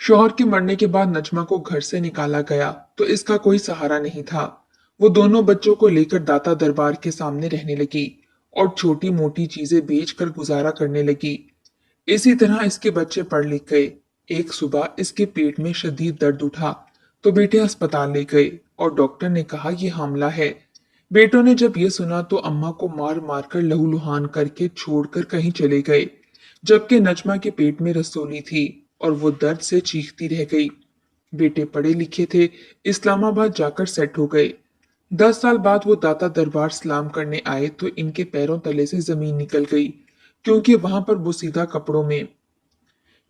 शौहर के मरने के बाद नजमा को घर से निकाला गया तो इसका कोई सहारा नहीं था। वो दोनों बच्चों को लेकर दाता दरबार के सामने रहने लगी और छोटी मोटी चीजें बेचकर गुजारा करने लगी। इसी तरह इसके बच्चे पढ़ लिख गए। एक सुबह इसके पेट में शदीद दर्द उठा तो बेटे अस्पताल ले गए और डॉक्टर ने कहा ये हमला है। बेटों ने जब ये सुना तो अम्मा को मार मार कर लहूलुहान करके छोड़कर कहीं चले गए, जबकि नजमा के पेट में रसोली थी और वो दर्द से चीखती रह गई। बेटे पढ़े लिखे थे, इस्लामाबाद जाकर सेट हो गए। 10 साल बाद वो दाता दरबार सलाम करने आए तो इनके पैरों तले से जमीन निकल गई, क्योंकि वहां पर बोसीदा कपड़ों में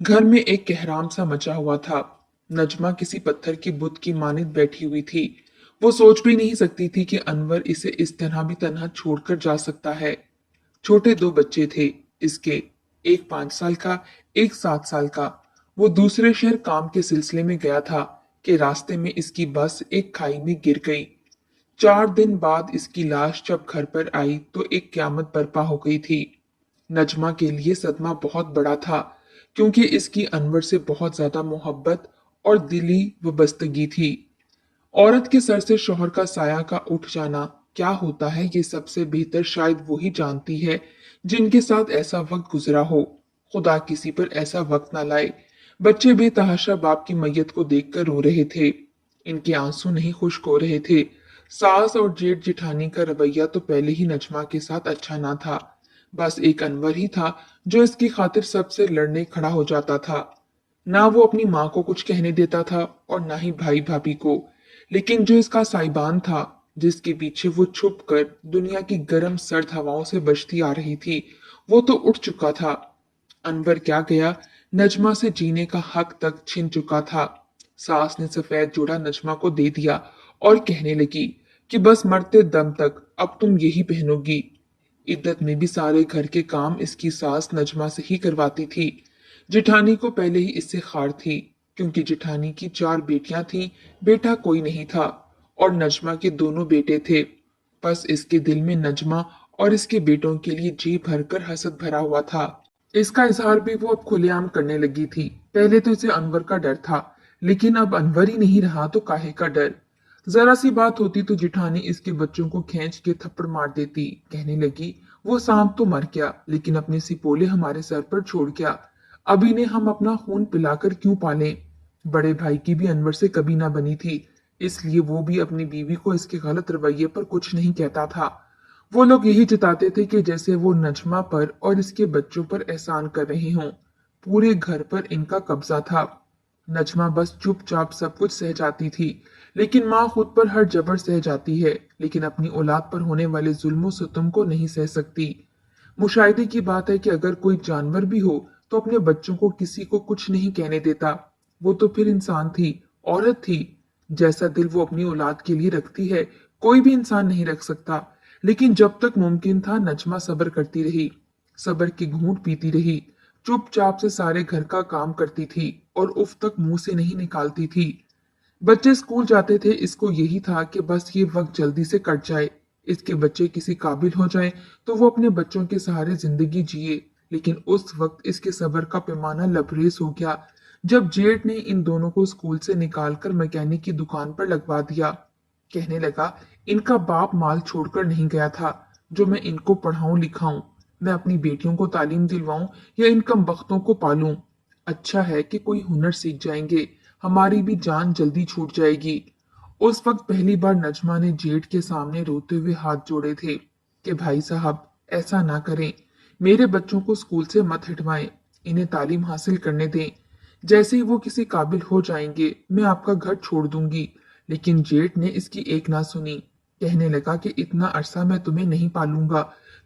घर में एक कहराम सा मचा हुआ था। नजमा किसी पत्थर की बुत की मानिंद बैठी हुई थी। वो सोच भी नहीं सकती थी कि अनवर इसे इस तरह भी तन्हा छोड़कर जा सकता है। छोटे दो बच्चे थे इसके, एक 5 साल का, एक 7 साल का। वो दूसरे शहर काम के सिलसिले में गया था कि रास्ते में इसकी बस एक खाई में गिर गई। 4 दिन बाद इसकी लाश जब घर पर आई तो एक क्यामत बर्पा हो गई थी। नजमा के लिए सदमा बहुत बड़ा था, क्योंकि इसकी अनवर से बहुत ज्यादा मोहब्बत और दिली वबस्तगी थी। औरत के सर से शौहर का साया का उठ जाना क्या होता है ये सबसे बेहतर शायद वही जानती है जिनके साथ ऐसा वक्त गुजरा हो। खुदा किसी पर ऐसा वक्त ना लाए। बच्चे बेतहाशा बाप की मैयत को देखकर रो रहे थे। इनके आंसू नहीं खुश्क हो रहे थे। सास और जेठ जिठानी का रवैया तो पहले ही नजमा के साथ अच्छा ना था। बस एक अनवर ही था जो इसकी खातिर सबसे लड़ने खड़ा हो जाता था। ना वो अपनी माँ को कुछ कहने देता था और ना ही भाई भाभी को। लेकिन जो इसका साइबान था, जिसके पीछे वो छुप कर दुनिया की गर्म सर्द हवाओं से बचती आ रही थी, वो तो उठ चुका था। अनवर क्या गया, नजमा से जीने का हक तक छिन चुका था। सास ने सफेद जोड़ा नजमा को दे दिया और कहने लगी कि बस मरते दम तक अब तुम यही पहनोगी। इद्दत में भी सारे घर के काम इसकी सास नजमा से ही करवाती थी। जिठानी को पहले ही इससे खार थी, क्योंकि जिठानी की 4 बेटियां थीं, बेटा कोई नहीं था। और नजमा के दोनों बेटे थे। बस इसके दिल में नजमा और इसके बेटों के लिए जी भरकर हसद भरा हुआ था। इसका इजहार भी वो अब खुलेआम करने लगी थी। पहले तो इसे अनवर का डर था, लेकिन अब अनवर ही नहीं रहा तो काहे का डर। जरा सी बात होती तो जिठानी इसके बच्चों को खींच के थप्पड़ मार देती। कहने लगी वो सांप तो मर गया, लेकिन अपने सिपोले हमारे सर पर छोड़ गया। अब इन्हें हम अपना खून पिलाकर क्यों पालें। बड़े भाई की भी अनवर से कभी ना बनी थी, इसलिए वो भी अपनी बीवी को इसके गलत रवैये पर कुछ नहीं कहता था। वो लोग यही जताते थे कि जैसे वो नजमा पर और इसके बच्चों पर एहसान कर रहे हों। पूरे घर पर इनका कब्जा था। नजमा बस चुपचाप सब कुछ सह जाती थी, लेकिन माँ खुद पर हर जबर सह जाती है, लेकिन अपनी औलाद पर होने वाले जुल्म सितम को नहीं सह सकती। मुशाहिदे की बात है कि अगर कोई जानवर भी हो तो अपने बच्चों को किसी को कुछ नहीं कहने देता। वो तो फिर इंसान थी, औरत थी। जैसा दिल वो अपनी औलाद के लिए रखती है, कोई भी इंसान नहीं रख सकता। लेकिन जब तक मुमकिन था नजमा सब्र करती रही, सब्र की घूंट पीती रही, चुपचाप से सारे घर का काम करती थी और उफ तक मुंह से नहीं निकालती थी। बच्चे स्कूल जाते थे, इसको यही था कि बस ये वक्त जल्दी से कट जाए, इसके बच्चे किसी काबिल हो जाएं तो वो अपने बच्चों के सहारे जिंदगी जिए। लेकिन उस वक्त इसके सब्र का पैमाना लबरेज हो गया जब जेठ ने इन दोनों को स्कूल से निकालकर मैकेनिक की दुकान पर लगवा दिया। कहने लगा इनका बाप माल छोड़कर नहीं गया था जो मैं इनको पढ़ाऊं लिखाऊं, मैं अपनी बेटियों को तालीम दिलवाऊं या इन कम बख्तों को पालूं। अच्छा है कि कोई हुनर सीख जाएंगे, हमारी भी जान जल्दी छूट जाएगी। उस वक्त पहली बार नजमा ने जेठ के सामने रोते हुए हाथ जोड़े थे कि भाई साहब ऐसा ना करें, मेरे बच्चों को स्कूल से मत हटवाएं, इन्हें तालीम हासिल करने दें। जैसे ही वो किसी काबिल हो जाएंगे मैं आपका घर छोड़ दूंगी। लेकिन जेठ ने इसकी एक ना सुनी। कहने लगा कि इतना अरसा मैं तुम्हें नहीं पालूंगा,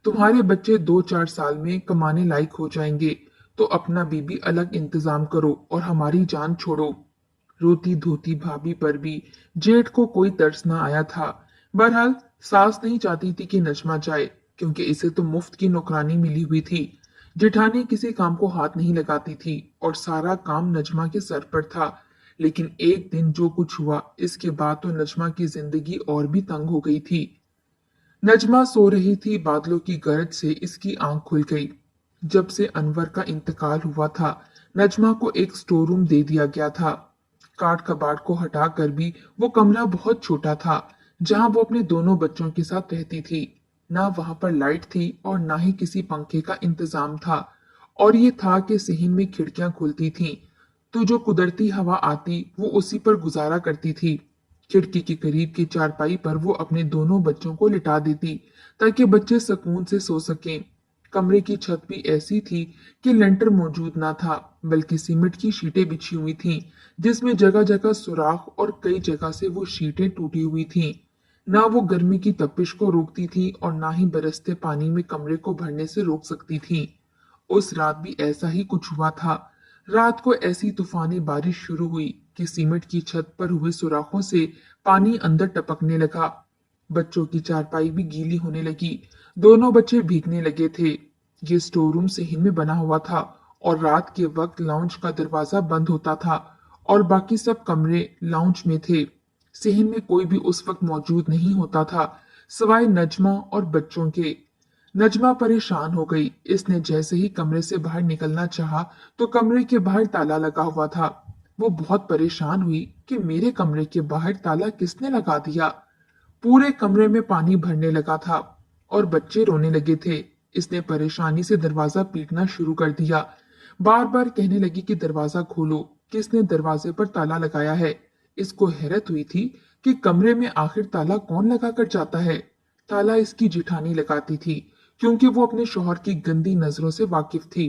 तुम्हारे बच्चे 2-4 साल में कमाने लायक हो जाएंगे, तो अपना बीबी अलग इंतजाम करो और हमारी जान छोड़ो। रोती धोती भाभी पर भी जेठ को कोई तरस ना आया था। बहरहाल सास नहीं चाहती थी कि नजमा जाए, क्योंकि इसे तो मुफ्त की नौकरानी मिली हुई थी। जेठानी किसी काम को हाथ नहीं लगाती थी और सारा काम नजमा के सर पर था। लेकिन एक दिन जो कुछ हुआ, इसके बाद तो नजमा की जिंदगी और भी तंग हो गई थी। नजमा सो रही थी, बादलों की गरज से इसकी आंख खुल गई। जब से अनवर का इंतकाल हुआ था, नजमा को एक स्टोर रूम दे दिया गया था। काट कबाड़ को हटाकर भी वो कमरा बहुत छोटा था, जहां वो अपने दोनों बच्चों के साथ रहती थी। ना वहां पर लाइट थी और ना ही किसी पंखे का इंतजाम था। और ये था कि सहन में खिड़कियां खुलती थीं, तो जो कुदरती हवा आती वो उसी पर गुजारा करती थी। खिड़की के करीब की चारपाई पर वो अपने दोनों बच्चों को लिटा देती, ताकि बच्चे सुकून से सो सकें। कमरे की छत भी ऐसी थी कि लेंटर मौजूद ना था, बल्कि सीमेंट की शीटें बिछी हुई थीं, जिसमें जगह जगह सुराख और कई जगह से वो शीटें टूटी हुई थीं। ना वो गर्मी की तपिश को रोकती थी और ना ही बरसते पानी में कमरे को भरने से रोक सकती थी। उस रात भी ऐसा ही कुछ हुआ था। रात को ऐसी तूफानी बारिश शुरू हुई कि सीमेंट की छत पर हुए सुराखों से पानी अंदर टपकने लगा। बच्चों की चारपाई भी गीली होने लगी। दोनों बच्चे भीगने लगे थे। ये स्टोर रूम सेहिन में बना हुआ था और रात के वक्त लाउंज का दरवाजा बंद होता था और बाकी सब कमरे लाउंज में थे। सेहिन में कोई भी उस वक्त मौजूद नहीं होता था, सिवाय नजमा और बच्चों के। नजमा परेशान हो गई। इसने जैसे ही कमरे से बाहर निकलना चाहा, तो कमरे के बाहर ताला लगा हुआ था। वो बहुत परेशान हुई कि मेरे कमरे के बाहर ताला किसने लगा दिया। पूरे कमरे में पानी भरने लगा था और बच्चे रोने लगे थे। इसने परेशानी से दरवाजा पीटना शुरू कर दिया। बार बार कहने लगी कि दरवाजा खोलो, किसने दरवाजे पर ताला लगाया है। इसको हैरत हुई थी कि कमरे में आखिर ताला कौन लगा कर जाता है। ताला इसकी जिठानी लगाती थी, क्योंकि वो अपने शौहर की गंदी नजरों से वाकिफ थी।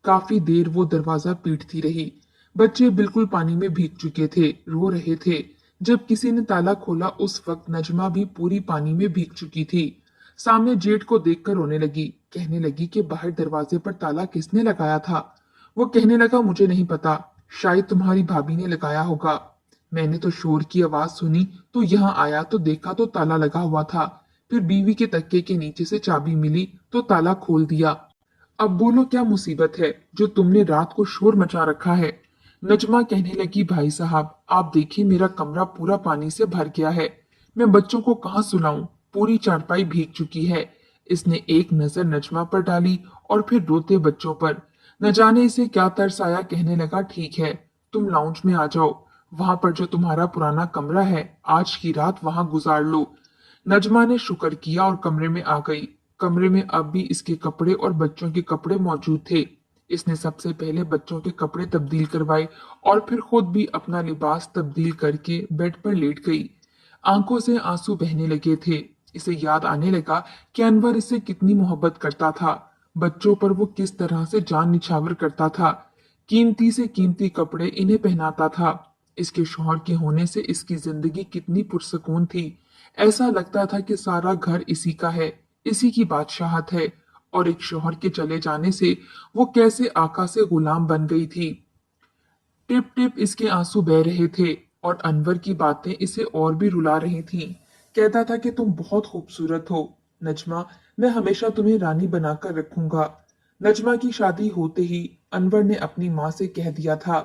काफी देर वो दरवाजा पीटती रही। बच्चे बिल्कुल पानी में भीग चुके थे, रो रहे थे। जब किसी ने ताला खोला, उस वक्त नजमा भी पूरी पानी में भीग चुकी थी। सामने जेठ को देखकर रोने लगी। कहने लगी कि बाहर दरवाजे पर ताला किसने लगाया था। वो कहने लगा, मुझे नहीं पता, शायद तुम्हारी भाभी ने लगाया होगा। मैंने तो शोर की आवाज सुनी तो यहाँ आया तो देखा तो ताला लगा हुआ था। फिर बीवी के तकिए के नीचे से चाबी मिली तो ताला खोल दिया। अब बोलो क्या मुसीबत है जो तुमने रात को शोर मचा रखा है। नजमा कहने लगी, भाई साहब आप देखिए, मेरा कमरा पूरा पानी से भर गया है। मैं बच्चों को कहाँ सुलाऊं, पूरी चारपाई भीग चुकी है। इसने एक नजर नजमा पर डाली और फिर रोते बच्चों पर। न जाने इसे क्या तरस आया, कहने लगा, ठीक है तुम लाउंज में आ जाओ। वहां पर जो तुम्हारा पुराना कमरा है, आज की रात वहां गुजार लो। नजमा ने शुक्र किया और कमरे में आ गई। कमरे में अब भी इसके कपड़े और बच्चों के कपड़े मौजूद थे। इसने सबसे पहले बच्चों के कपड़े तब्दील करवाए और फिर खुद भी अपना लिबास तब्दील करके बेड पर लेट गई। आंखों से आंसू बहने लगे थे। इसे याद आने लगा कि अनवर इससे कितनी मोहब्बत करता था। बच्चों पर वो किस तरह से जान निछावर करता था। कीमती से कीमती कपड़े इन्हें पहनाता था। इसके शौहर के होने से इसकी जिंदगी कितनी पुरसकून थी। ऐसा लगता था कि सारा घर इसी का है, इसी की बादशाहत है। और एक शौहर के चले जाने से वो कैसे आका से गुलाम बन गई थी। टिप टिप इसके आंसू बह रहे थे और अनवर की बातें इसे और भी रुला रही थीं। कहता था कि तुम बहुत खूबसूरत हो नजमा, मैं हमेशा तुम्हें रानी बनाकर रखूंगा। नजमा की शादी होते ही अनवर ने अपनी माँ से कह दिया था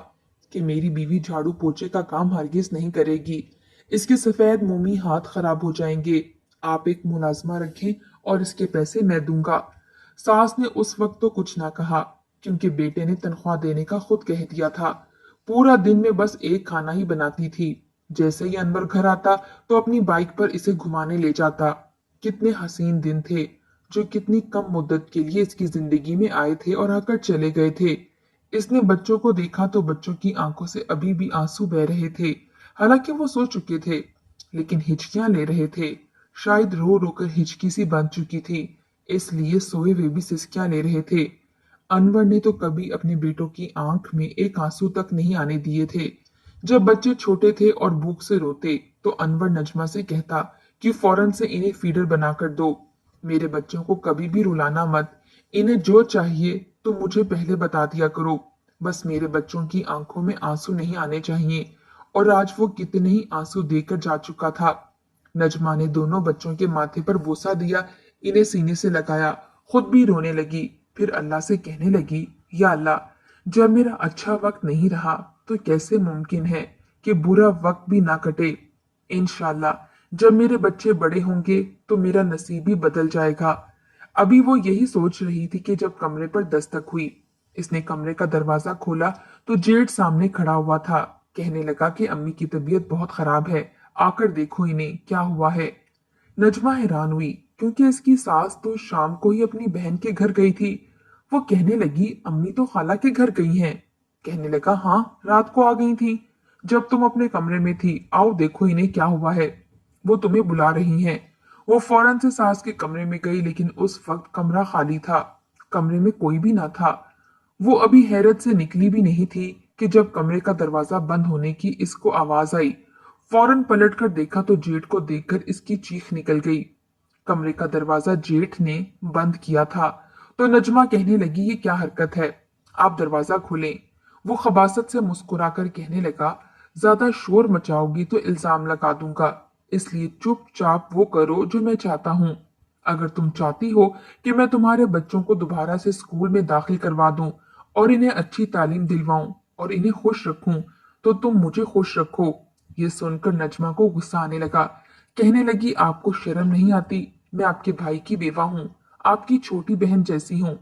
कि मेरी बीवी झाड़ू पोछे का काम हरगिज नहीं करेगी। इसके सफेद मोमी हाथ खराब हो जाएंगे। आप एक मुलाजमा रखें और इसके पैसे मैं दूंगा। सास ने उस वक्त तो कुछ ना कहा, क्योंकि बेटे ने तनख्वाह देने का खुद कह दिया था। पूरा दिन में बस एक खाना ही बनाती थी। जैसे ही अनवर घर आता तो अपनी बाइक पर इसे घुमाने ले जाता। कितने हसीन दिन थे, जो कितनी कम मुद्दत के लिए इसकी जिंदगी में आए थे और आकर चले गए थे। इसने बच्चों को देखा तो बच्चों की आंखों से अभी भी आंसू बह रहे थे। हालांकि वो सो चुके थे, लेकिन हिचकियां ले रहे थे। शायद रो रो कर हिचकी सी बंध चुकी थी, इसलिए सोए हुए भी सिसकियां ले रहे थे। अनवर ने तो कभी अपने बेटों की आंख में एक आंसू तक नहीं आने दिए थे। जब बच्चे छोटे थे और भूख से रोते तो अनवर नजमा से कहता कि फौरन से इन्हें फीडर बनाकर दो। मेरे बच्चों को कभी भी रुलाना मत। इन्हें जो चाहिए तो मुझे पहले बता दिया करो। बस मेरे बच्चों की आंखों में आंसू नहीं आने चाहिए। और आज वो कितने ही आंसू देकर जा चुका था। नजमा ने दोनों बच्चों के माथे पर बोसा दिया, इन्हें सीने से लगाया, खुद भी रोने लगी। फिर अल्लाह से कहने लगी, या अल्लाह, जब मेरा अच्छा वक्त नहीं रहा तो कैसे मुमकिन है कि बुरा वक्त भी ना कटे। इंशाल्लाह जब मेरे बच्चे बड़े होंगे तो मेरा नसीब भी बदल जाएगा। अभी वो यही सोच रही थी कि जब कमरे पर दस्तक हुई। इसने कमरे का दरवाजा खोला तो जेठ सामने खड़ा हुआ था। कहने लगा कि अम्मी की तबीयत बहुत खराब है, आकर देखो इन्हें क्या हुआ है। नजमा हैरान हुई क्योंकि इसकी सास तो शाम को ही अपनी बहन के घर गई थी। वो कहने लगी अम्मी तो खाला के घर गई हैं। कहने लगा हाँ, रात को आ गई थी जब तुम अपने कमरे में थी, आओ देखो इन्हें क्या हुआ है, वो तुम्हें बुला रही हैं। वो फौरन से सास के कमरे में गई लेकिन उस वक्त कमरा खाली था, कमरे में कोई भी ना था। वो अभी हैरत से निकली भी नहीं थी कि जब कमरे का दरवाजा बंद होने की इसको आवाज आई। फौरन पलटकर देखा तो जेठ को देखकर इसकी चीख निकल गई। कमरे का दरवाजा जेठ ने बंद किया था तो नजमा कहने लगी ये क्या हरकत है, आप दरवाजा खोलें। वो खबासत से मुस्कुराकर कहने लगा ज्यादा शोर मचाओगी तो इल्जाम लगा दूंगा, इसलिए चुपचाप वो करो जो मैं चाहता हूँ। अगर तुम चाहती हो कि मैं तुम्हारे बच्चों को दोबारा से स्कूल में दाखिल करवा दूं और इन्हें अच्छी तालीम दिलवाऊं और इन्हें खुश रखूं, तो तुम मुझे खुश रखो। ये सुनकर नजमा को गुस्सा आने लगा। कहने लगी आपको शर्म नहीं आती, मैं आपके भाई की बेवा हूँ, आपकी छोटी बहन जैसी हूँ।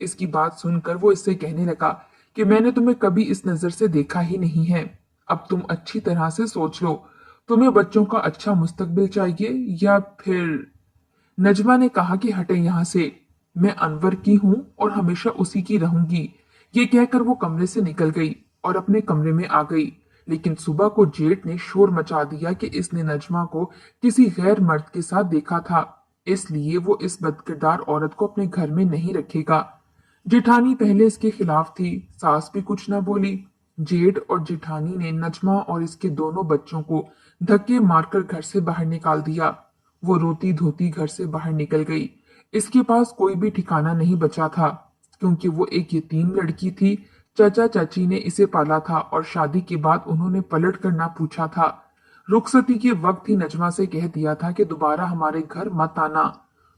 इसकी बात सुनकर वो इससे कहने लगा कि मैंने तुम्हें कभी इस नजर से देखा ही नहीं है। अब तुम अच्छी तरह से सोच लो, तुम्हें बच्चों का अच्छा मुस्तकबिल चाहिए या फिर। नजमा ने कहा कि हटे यहाँ से, मैं अनवर की हूँ और हमेशा उसी की रहूंगी। ये कहकर वो कमरे से निकल गई और अपने कमरे में आ गई। लेकिन सुबह को जेठ ने शोर मचा दिया कि इसने नजमा को किसी गैर मर्द के साथ देखा था, इसलिए वो इस बदकिरदार औरत को अपने घर में नहीं रखेगा। जेठानी पहले इसके खिलाफ थी, सास भी कुछ न बोली। जेठ और जेठानी ने नजमा और इसके दोनों बच्चों को धक्के मारकर घर से बाहर निकाल दिया। वो रोती धोती घर से बाहर निकल गई। इसके पास कोई भी ठिकाना नहीं बचा था क्योंकि वो एक यतीम लड़की थी। चाचा चाची ने इसे पाला था और शादी के बाद उन्होंने पलट कर ना पूछा था। रुखसती के वक्त ही नजमा से कह दिया था कि दोबारा हमारे घर मत आना।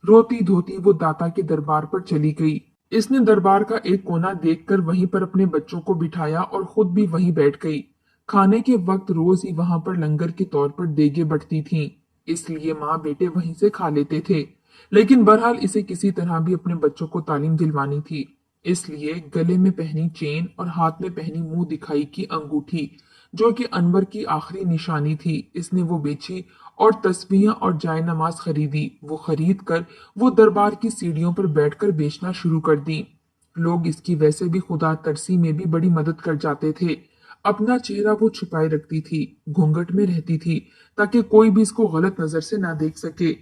रोती धोती वो दाता के दरबार पर चली गई। इसने दरबार का एक कोना देखकर वहीं पर अपने बच्चों को बिठाया और खुद भी वहीं बैठ गई। खाने के वक्त रोज ही वहां पर लंगर के तौर पर देगे बढ़ती थीं, इसलिए माँ बेटे वहीं से खा लेते थे। लेकिन बहरहाल इसे किसी तरह भी अपने बच्चों को तालीम दिलवानी थी, इसलिए गले में पहनी चेन और हाथ में पहनी मुंह दिखाई की अंगूठी, जो कि अनवर की आखिरी निशानी थी, इसने वो बेची और तस्बीह और जाय नमाज खरीदी। वो खरीद कर वो दरबार की सीढ़ियों पर बैठकर बेचना शुरू कर दी। लोग इसकी वैसे भी खुदा तरसी में भी बड़ी मदद कर जाते थे। अपना चेहरा वो छुपाए रखती थी, घूंघट में रहती थी ताकि कोई भी इसको गलत नजर से ना देख सके।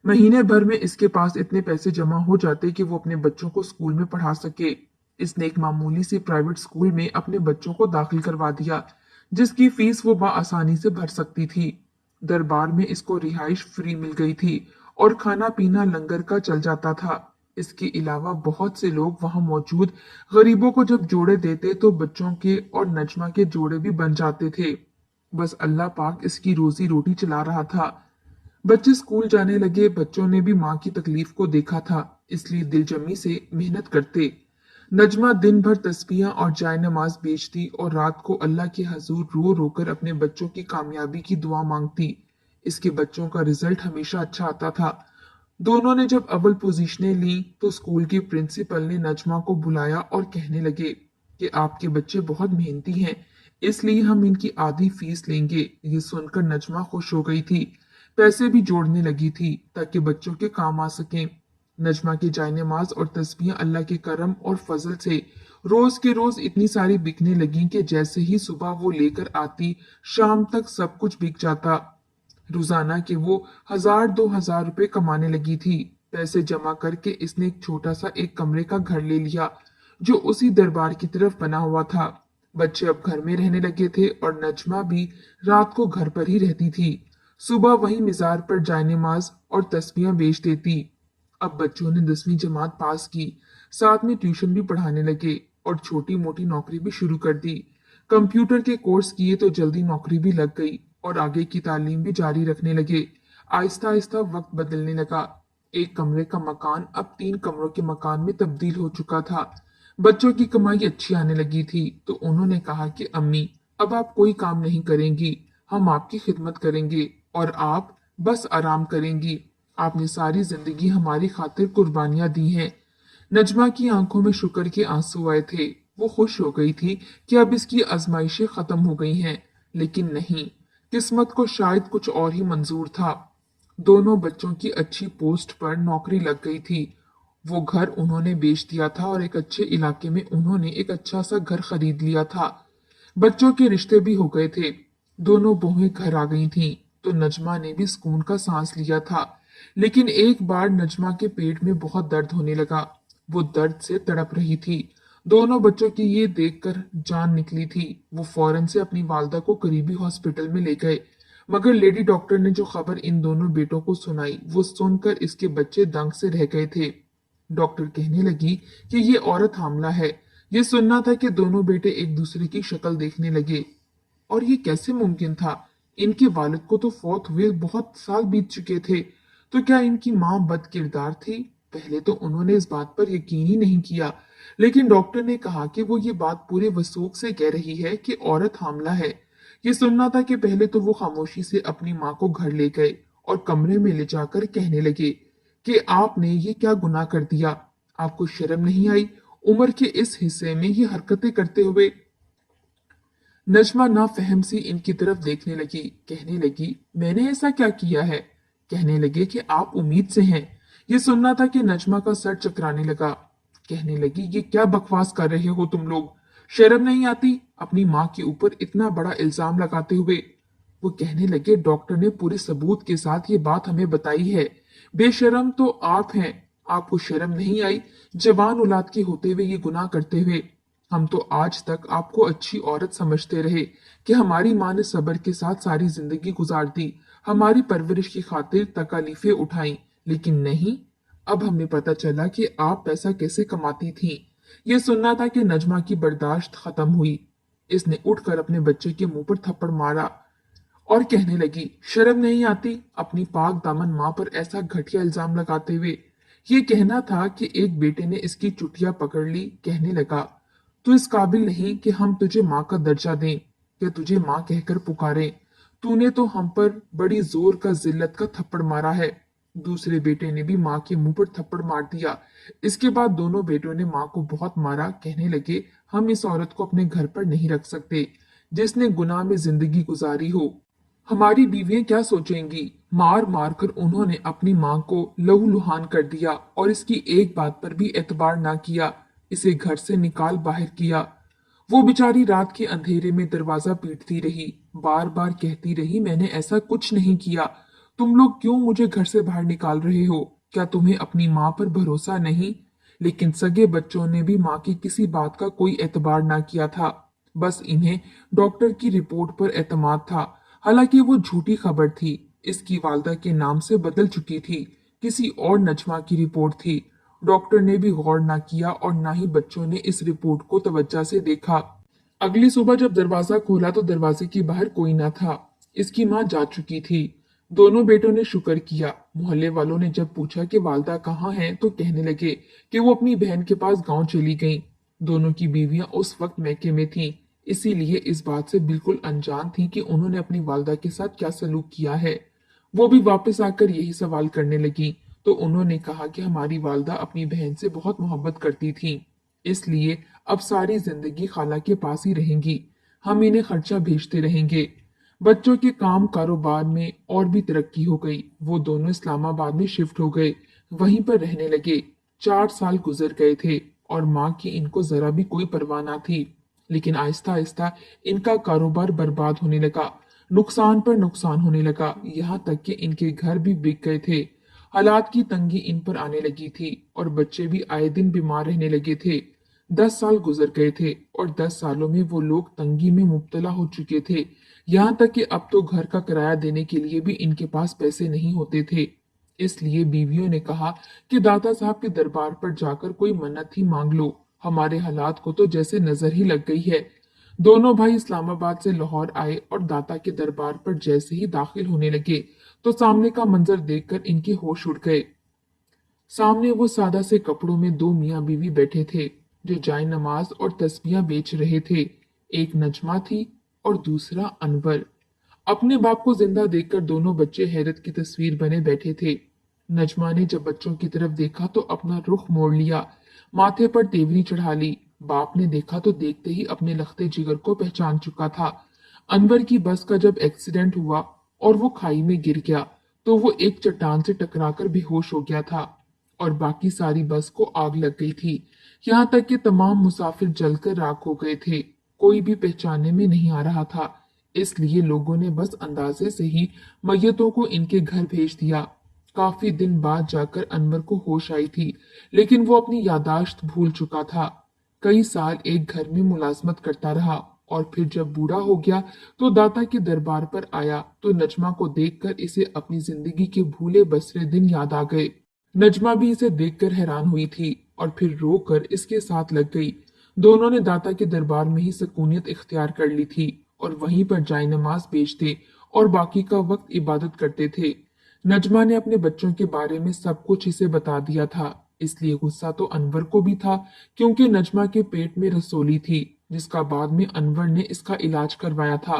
महीने भर में इसके पास इतने पैसे जमा हो जाते कि वो अपने बच्चों को स्कूल में पढ़ा सके। इसने एक मामूली सी प्राइवेट स्कूल में अपने बच्चों को दाखिल करवा दिया, जिसकी फीस वो आसानी से भर सकती थी। दरबार में इसको रिहाइश फ्री मिल गई थी और खाना पीना लंगर का चल जाता था। इसके अलावा बहुत से लोग वहां मौजूद गरीबों को जब जोड़े देते तो बच्चों के और नजमा के जोड़े भी बन जाते थे। बस अल्लाह पाक इसकी रोजी रोटी चला रहा था। बच्चे स्कूल जाने लगे, बच्चों ने भी माँ की तकलीफ को देखा था, इसलिए दिलजमी से मेहनत करते। नजमा दिन भर तस्बीह और जाय नमाज बेचती और रात को अल्लाह के हजूर रो रोकर अपने बच्चों की कामयाबी की दुआ मांगती। इसके बच्चों का रिजल्ट हमेशा अच्छा आता था। दोनों ने जब अव्वल पोजीशनें ली तो स्कूल के प्रिंसिपल ने नजमा को बुलाया और कहने लगे कि आपके बच्चे बहुत मेहनती हैं, इसलिए हम इनकी आधी फीस लेंगे। ये सुनकर नजमा खुश हो गई थी, पैसे भी जोड़ने लगी थी ताकि बच्चों के काम आ सकें। नजमा की जाय नमाज और तस्बीह अल्लाह के करम और फजल से रोज के रोज इतनी सारी बिकने लगी कि जैसे ही सुबह वो लेकर आती शाम तक सब कुछ बिक जाता। रोजाना के वो 1000-2000 रुपए कमाने लगी थी। पैसे जमा करके इसने एक छोटा सा एक कमरे का घर ले लिया जो उसी दरबार की तरफ बना हुआ था। बच्चे अब घर में रहने लगे थे और नजमा भी रात को घर पर ही रहती थी। सुबह वही मिजार पर जायनमाज और तस्बीह बेच देती। अब बच्चों ने 10वीं जमात पास की, साथ में ट्यूशन भी पढ़ाने लगे और छोटी मोटी नौकरी भी शुरू कर दी। कंप्यूटर के कोर्स किए तो जल्दी नौकरी भी लग गई और आगे की तालीम भी जारी रखने लगे। आहिस्ता आहिस्ता वक्त बदलने लगा। एक कमरे का मकान अब 3 कमरों के मकान में तब्दील हो चुका था। बच्चों की कमाई अच्छी आने लगी थी तो उन्होंने कहा कि अम्मी अब आप कोई काम नहीं करेंगी, हम आपकी खिदमत करेंगे और आप बस आराम करेंगी। आपने सारी जिंदगी हमारी खातिर कुर्बानियां दी हैं। नजमा की आंखों में शुक्र के आंसू आए थे। वो खुश हो गई थी कि अब इसकी आजमाइशें खत्म हो गई हैं, लेकिन नहीं, किस्मत को शायद कुछ और ही मंजूर था। दोनों बच्चों की अच्छी पोस्ट पर नौकरी लग गई थी। वो घर उन्होंने बेच दिया था और एक अच्छे इलाके में उन्होंने एक अच्छा सा घर खरीद लिया था। बच्चों के रिश्ते भी हो गए थे। दोनों बहुएं घर आ गई थीं, तो नजमा ने भी सुकून का सांस लिया था। लेकिन एक बार नजमा के पेट में बहुत दर्द होने लगा। वो दर्द से तड़प रही थी। दोनों बच्चों की ये देखकर जान निकली थी। वो फौरन से अपनी वालदा को करीबी हॉस्पिटल में ले गए। मगर लेडी डॉक्टर ने जो खबर इन दोनों बेटों को सुनाई, वो सुनकर इसके बच्चे दंग से रह गए थे। डॉक्टर कहने लगी कि ये औरत हामला है। ये सुनना था कि दोनों बेटे एक दूसरे की शक्ल देखने लगे। और ये कैसे मुमकिन था? इनके वालिद को तो फौत हुए बहुत साल बीत चुके थे। तो क्या इनकी मां बद किरदार थी? पहले तो उन्होंने इस बात पर यकीन ही नहीं किया, लेकिन डॉक्टर ने कहा कि वो ये बात पूरे वसूख से कह रही है कि औरत हामला है। ये सुनना था कि पहले तो वो खामोशी से अपनी मां को घर ले गए और कमरे में ले जाकर कहने लगे कि आपने ये क्या गुनाह कर दिया? आपको शर्म नहीं आई उम्र के इस हिस्से में ये हरकतें करते हुए? नजमा नाफहम सी इनकी तरफ देखने लगी। कहने लगी, मैंने ऐसा क्या किया है? कहने लगे कि आप उम्मीद से हैं। ये सुनना था कि नजमा का सर चकराने लगा। कहने लगी, ये क्या बकवास कर रहे हो तुम लोग? शर्म नहीं आती अपनी माँ के ऊपर इतना बड़ा इल्जाम लगाते हुए? वो कहने लगे, डॉक्टर ने पूरे सबूत के साथ ये बात हमें बताई है। बेशरम तो आप हैं। आपको शर्म नहीं आई जवान औलाद के होते हुए ये गुनाह करते हुए? हम तो आज तक आपको अच्छी औरत समझते रहे कि हमारी माँ ने सब्र के साथ सारी जिंदगी गुजार दी, हमारी परवरिश की खातिर तकालीफें उठाई, लेकिन नहीं। अब हमें पता चला कि आप पैसा कैसे कमाती थीं। ये सुनना था कि नजमा की बर्दाश्त खत्म हुई। इसने उठकर अपने बच्चे के मुंह पर थप्पड़ मारा और कहने लगी, शर्म नहीं आती अपनी पाक दामन माँ पर ऐसा घटिया इल्जाम लगाते हुए? ये कहना था कि एक बेटे ने इसकी चुटिया पकड़ ली। कहने लगा, तू इस काबिल नहीं कि हम तुझे माँ का दर्जा दें या तुझे माँ कहकर पुकारें। तूने तो हम पर बड़ी जोर का जिल्लत का थप्पड़ मारा है। दूसरे बेटे ने भी माँ के मुंह पर थप्पड़ मार दिया। इसके बाद दोनों बेटों ने माँ को बहुत मारा। कहने लगे, हम इस औरत को अपने घर पर नहीं रख सकते जिसने गुनाह में जिंदगी गुजारी हो। हमारी बीवियां क्या सोचेंगी? मार मार कर उन्होंने अपनी मां को लहूलुहान कर दिया और इसकी एक बात पर भी एतबार ना किया। इसे घर से निकाल बाहर किया। वो बेचारी रात के अंधेरे में दरवाजा पीटती रही, बार बार कहती रही, मैंने ऐसा कुछ नहीं किया। तुम लोग क्यों मुझे घर से बाहर निकाल रहे हो? क्या तुम्हें अपनी माँ पर भरोसा नहीं? लेकिन सगे बच्चों ने भी माँ की किसी बात का कोई एतबार ना किया था। बस इन्हें डॉक्टर की रिपोर्ट पर एतमाद था। हालांकि वो झूठी खबर थी। इसकी वालदा के नाम से बदल चुकी थी। किसी और नजमा की रिपोर्ट थी। डॉक्टर ने भी गौर ना किया और ना ही बच्चों ने इस रिपोर्ट को तवज्जो से देखा। अगली सुबह जब दरवाजा खोला तो दरवाजे के बाहर कोई ना था। इसकी माँ जा चुकी थी। दोनों बेटों ने शुक्र किया। मोहल्ले वालों ने जब पूछा कि वालदा कहाँ हैं, तो कहने लगे कि वो अपनी बहन के पास गांव चली गईं। दोनों की बीवियां उस वक्त मैके में थीं, इसीलिए इस बात से बिल्कुल अनजान थीं कि उन्होंने अपनी वालदा के साथ क्या सलूक किया है। वो भी वापस आकर यही सवाल करने लगी, तो उन्होंने कहा कि हमारी वालदा अपनी बहन से बहुत मोहब्बत करती थी, इसलिए अब सारी जिंदगी खाला के पास ही रहेंगी। हम इन्हें खर्चा भेजते रहेंगे। बच्चों के काम कारोबार में और भी तरक्की हो गई। वो दोनों इस्लामाबाद में शिफ्ट हो गए, वहीं पर रहने लगे। 4 साल गुजर गए थे और माँ की इनको जरा भी कोई परवाह ना थी। लेकिन आहिस्ता आहिस्ता इनका कारोबार बर्बाद होने लगा। नुकसान पर नुकसान होने लगा, यहाँ तक कि इनके घर भी बिक गए थे। हालात की तंगी इन पर आने लगी थी और बच्चे भी आए दिन बीमार रहने लगे थे। 10 साल गुजर गए थे और 10 सालों में वो लोग तंगी में मुब्तला हो चुके थे। यहाँ तक कि अब तो घर का किराया देने के लिए भी इनके पास पैसे नहीं होते थे। इसलिए बीवियों ने कहा कि दाता साहब के दरबार पर जाकर कोई मन्नत ही मांग लो। हमारे हालात को तो जैसे नजर ही लग गई है। दोनों भाई इस्लामाबाद से लाहौर आए और दाता के दरबार पर जैसे ही दाखिल होने लगे तो सामने का मंजर देखकर इनके होश उड़ गए। सामने वो सादा से कपड़ों में दो मियाँ बीवी बैठे थे जो जाय नमाज और तस्बीहां बेच रहे थे। एक नजमा थी और दूसरा अनवर। अपने बाप को जिंदा देखकर दोनों बच्चे हैरत की तस्वीर बने बैठे थे। नजमा ने जब बच्चों की तरफ देखा तो अपना रुख मोड़ लिया। माथे पर तेवरी चढ़ा ली। बाप ने देखा तो देखते ही अपने लखते जिगर को पहचान चुका था। अनवर की बस का जब एक्सीडेंट हुआ और वो खाई में गिर गया तो वो एक चट्टान से टकराकर बेहोश हो गया था और बाकी सारी बस को आग लग गई थी। यहाँ तक कि तमाम मुसाफिर जलकर राख हो गए थे। कोई भी पहचानने में नहीं आ रहा था, इसलिए लोगों ने बस अंदाजे से ही मैयतों को इनके घर भेज दिया। काफी दिन बाद जाकर अनवर को होश आई थी, लेकिन वो अपनी यादाश्त भूल चुका था। कई साल एक घर में मुलाजमत करता रहा और फिर जब बूढ़ा हो गया तो दाता के दरबार पर आया तो नजमा को देखकर इसे अपनी जिंदगी के भूले बसरे दिन याद आ गए। नजमा भी इसे देखकर हैरान हुई थी और फिर रो कर इसके साथ लग गई। दोनों ने दाता के दरबार में ही सकूनियत इख्तियार कर ली थी और वहीं पर जाय नमाज बेचते और बाकी का वक्त इबादत करते थे। नजमा ने अपने बच्चों के बारे में सब कुछ इसे बता दिया था, इसलिए गुस्सा तो अनवर को भी था क्योंकि नजमा के पेट में रसोली थी जिसका बाद में अनवर ने इसका इलाज करवाया था।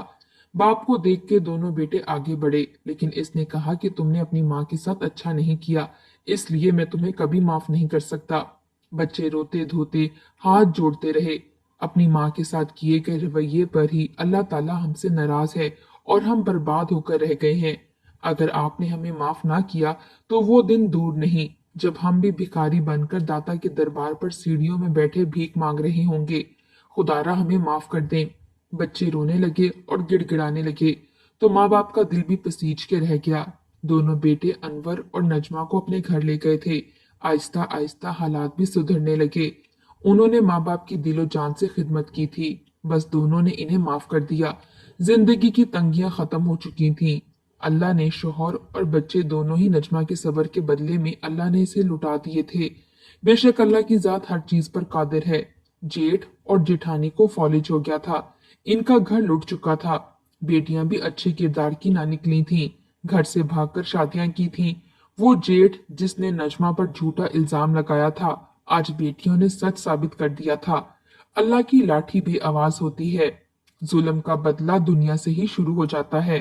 बाप को देख के दोनों बेटे आगे बढ़े, लेकिन इसने कहा कि तुमने अपनी माँ के साथ अच्छा नहीं किया, इसलिए मैं तुम्हें कभी माफ नहीं कर सकता। बच्चे रोते धोते हाथ जोड़ते रहे। अपनी माँ के साथ किए गए रवैये पर ही अल्लाह ताला हमसे नाराज है और हम बर्बाद होकर रह गए हैं। अगर आपने हमें माफ ना किया तो वो दिन दूर नहीं जब हम भी भिखारी बनकर दाता के दरबार पर सीढ़ियों में बैठे भीख मांग रहे होंगे। खुदारा हमें माफ कर दें। बच्चे रोने लगे और गिड़गिड़ाने लगे तो माँ बाप का दिल भी पसीज के रह गया। दोनों बेटे अनवर और नजमा को अपने घर ले गए थे। आहिस्ता आहिस्ता हालात भी सुधरने लगे। उन्होंने माँ बाप की दिलो जान से खिदमत की थी, बस दोनों ने इन्हें माफ कर दिया। जिंदगी की तंगियां खत्म हो चुकी थीं। अल्लाह ने शोहर और बच्चे दोनों ही नजमा के सब्र के बदले में अल्लाह ने इसे लुटा दिए थे। बेशक अल्लाह की जात हर चीज पर कादिर है। जेठ और जेठानी को फौलिज हो गया था। इनका घर लुट चुका था। बेटियां भी अच्छे किरदार की ना निकली थीं। घर से भागकर शादियां की थीं। वो जेठ जिसने नजमा पर झूठा इल्जाम लगाया था, आज बेटियों ने सच साबित कर दिया था। अल्लाह की लाठी भी आवाज होती है। जुल्म का बदला दुनिया से ही शुरू हो जाता है।